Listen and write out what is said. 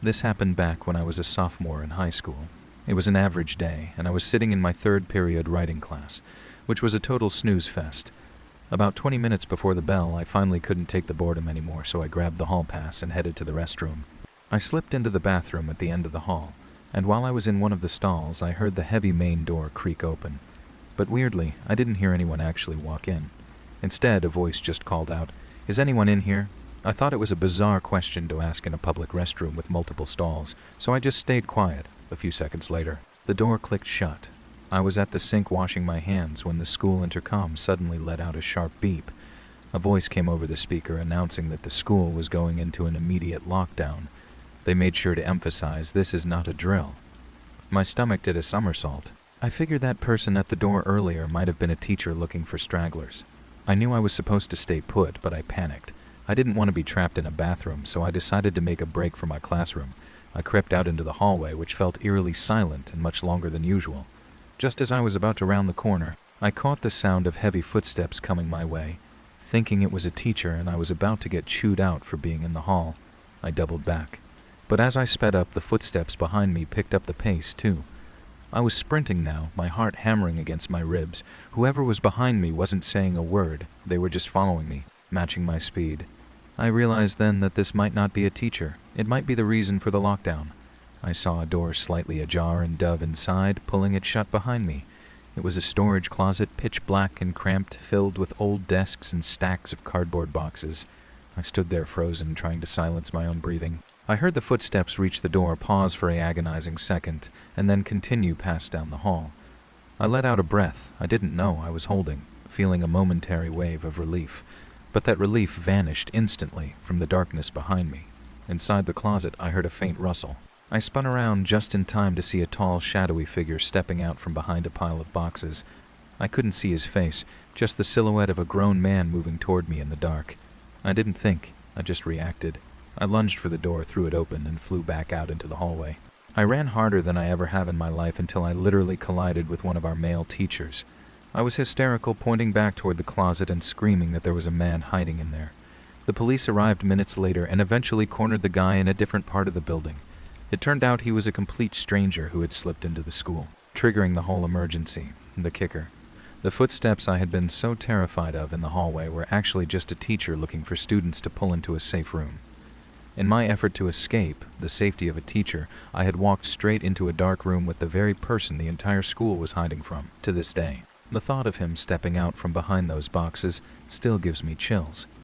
This happened back when I was a sophomore in high school. It was an average day, and I was sitting in my third period writing class, which was a total snooze fest. About 20 minutes before the bell, I finally couldn't take the boredom anymore, so I grabbed the hall pass and headed to the restroom. I slipped into the bathroom at the end of the hall, and while I was in one of the stalls, I heard the heavy main door creak open. But weirdly, I didn't hear anyone actually walk in. Instead, a voice just called out, "Is anyone in here?" I thought it was a bizarre question to ask in a public restroom with multiple stalls, so I just stayed quiet. A few seconds later, the door clicked shut. I was at the sink washing my hands when the school intercom suddenly let out a sharp beep. A voice came over the speaker announcing that the school was going into an immediate lockdown. They made sure to emphasize this is not a drill. My stomach did a somersault. I figured that person at the door earlier might have been a teacher looking for stragglers. I knew I was supposed to stay put, but I panicked. I didn't want to be trapped in a bathroom, so I decided to make a break for my classroom. I crept out into the hallway, which felt eerily silent and much longer than usual. Just as I was about to round the corner, I caught the sound of heavy footsteps coming my way. Thinking it was a teacher and I was about to get chewed out for being in the hall, I doubled back. But as I sped up, the footsteps behind me picked up the pace, too. I was sprinting now, my heart hammering against my ribs. Whoever was behind me wasn't saying a word. They were just following me, matching my speed. I realized then that this might not be a teacher. It might be the reason for the lockdown. I saw a door slightly ajar and dove inside, pulling it shut behind me. It was a storage closet, pitch black and cramped, filled with old desks and stacks of cardboard boxes. I stood there frozen, trying to silence my own breathing. I heard the footsteps reach the door, pause for an agonizing second, and then continue past down the hall. I let out a breath I didn't know I was holding, feeling a momentary wave of relief. But that relief vanished instantly from the darkness behind me. Inside the closet, I heard a faint rustle. I spun around just in time to see a tall, shadowy figure stepping out from behind a pile of boxes. I couldn't see his face, just the silhouette of a grown man moving toward me in the dark. I didn't think, I just reacted. I lunged for the door, threw it open, and flew back out into the hallway. I ran harder than I ever have in my life until I literally collided with one of our male teachers. I was hysterical, pointing back toward the closet and screaming that there was a man hiding in there. The police arrived minutes later and eventually cornered the guy in a different part of the building. It turned out he was a complete stranger who had slipped into the school, triggering the whole emergency. The kicker: the footsteps I had been so terrified of in the hallway were actually just a teacher looking for students to pull into a safe room. In my effort to escape the safety of a teacher, I had walked straight into a dark room with the very person the entire school was hiding from. To this day, the thought of him stepping out from behind those boxes still gives me chills.